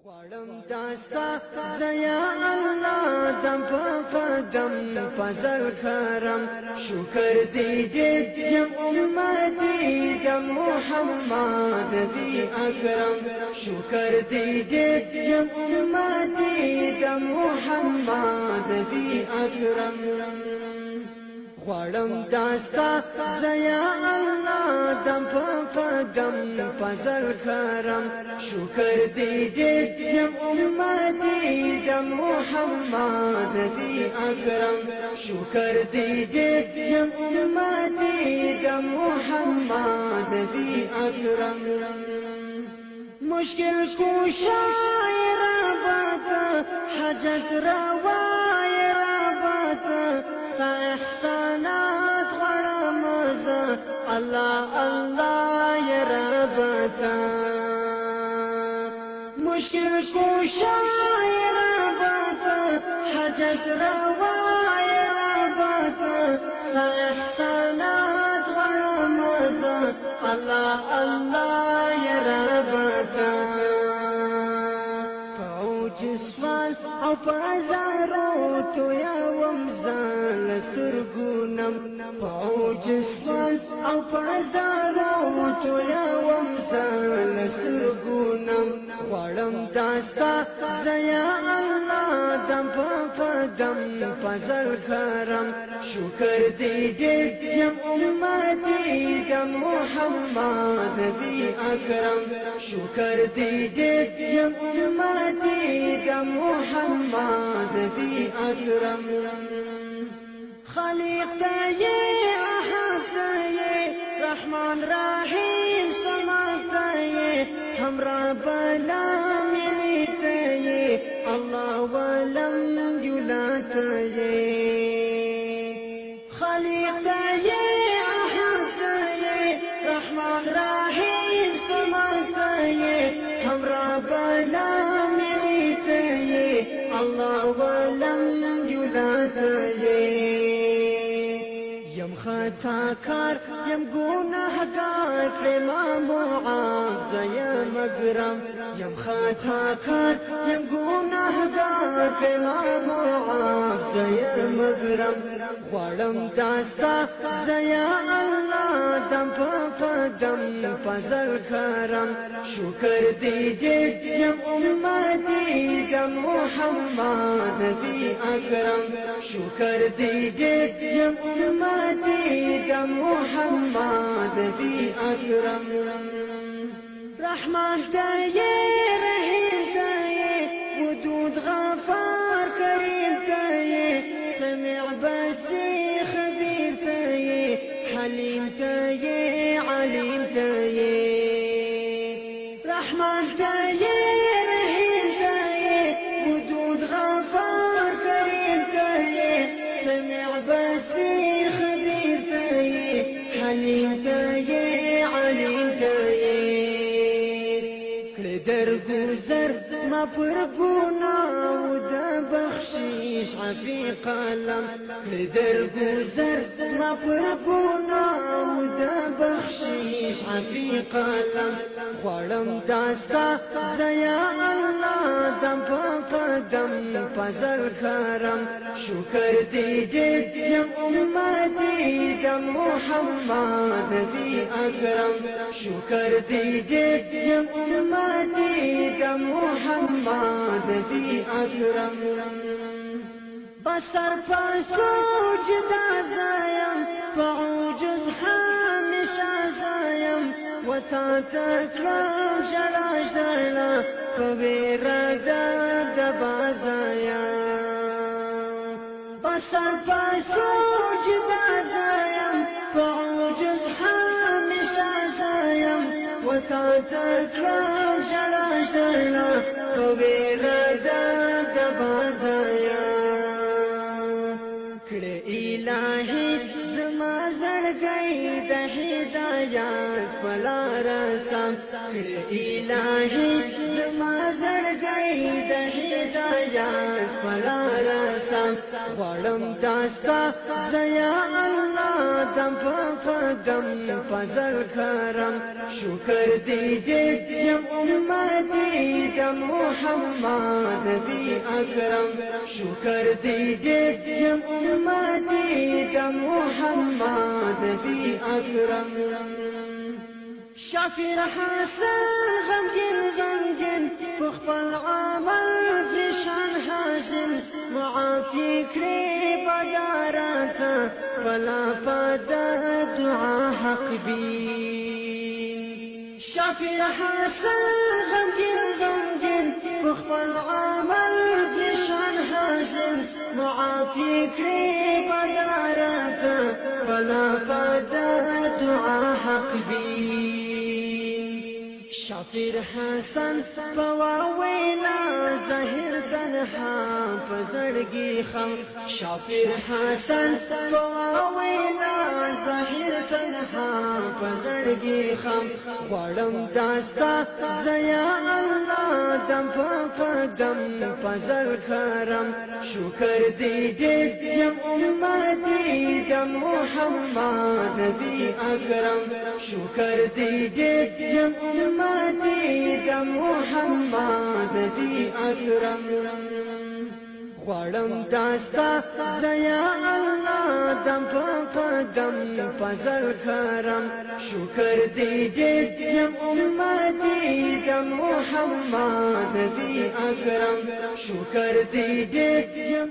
غواړم داستا زیا الله دم په قدم پزر خرم شکر دې دې یم امتی د محمد بی اکرم شکر دې دې یم امتی د محمد بی اکرم غواړم داستا زیا الله دم په قدم پزر خرم شکر دې دې یم امتی د محمد بی اکرم شکر دې دې یم امتی د محمد بی اکرم مشکل کوشای ربات حاجت روای ربات ستا احسانات غواړم زه الله الله یا ربتا مشکل کوشای ربتا حاجت روای ربتا ستا احسانات غواړم زه الله الله یا ربتا جسوال او پازارو تو یا ومزال سترګونم پاو جسوال او پازارو تو یا ومزال سترګونم غواړم داستا زیا الله دم په قدم پزر خرم شکر دې دې یم امتی د محمد بی اکرم شکر دې دې یم امتی د محمد بی اکرم خالق ته احد ته رحمان رحیم سمات ته همرا بلا ملی ته الله ولم یولات ته خالق ته احد ته رحمان رحیم سمات ته همرا بلا الله ولم یولات یم خطا کار یم گناهگار کلمه معاوضه یم اگرم یم خطا کار یم گناهگار کلمه معاوضه یم اگرم غواړم داستا زیا الله دم په قدم پزر خرم شکر دې دې یم امتی د محمد بی اکرم شکر دې دې یم امتی د محمد بی اکرم رحمان ته رحیم ته ودود غفار کریم ته سمع بصیر خبیر ته حلیم ته علیم ته رحمان ته رحیم ته ودود غفار کریم ته سمع بصیر خبیر ته حلیم ته علیم ته درگذر ما پر گناو دا بخشیش عفی قلم درگذر ما پر گناو دا بخشیش عفی قلم غواړم داستا زیا الله دم په قدم پزر خرم شکر دې دې یم امتی د محمد بی اکرم شکر دې دې یم امتی د محمد بی اکرم بسر فسوجدا زایم فعوجز همیشه زایم وتا تکلم جلا جلا فبیره دبا زایم بسر فسوجدا زایم فعوجز همیشه زایم وتا تکلم جلا جلا فبیره دبا زایم کړه الہی زما زړګی د هدایت پلا رسم کړه الہی زما زړګی د هدایت پلا رسم غړم داستا زیا الله دم په قدم پزر کرم شکر دې دې یم امتی د محمد نبی اکرم شکر دې دې یم امتی د محمد نبی اکرم شافر حسن غمگن بخبل عمل فشان حازن معافی کری بداراتا فلا پدا دعا حق بین شافر حسن غمگن بخبل عمل فشان حازن معافی کری بداراتا فلا پدا دعا حق بین شافر حسن پواویلا ظاهر تنها پزړګي خم شافر حسن پواویلا ظاهر تنها پزړګي خم غړم داستا زیا الله دم په قدم پزر کرم شکر دې دې یم امتی د محمد نبی اکرم شکر دې دې یم امتی د محمد نبی اکرم غړم داستا زیا الله دم په قدم پزر کرم شکر دې دې یم امتی د محمد نبی اکرم شکر دې دې یم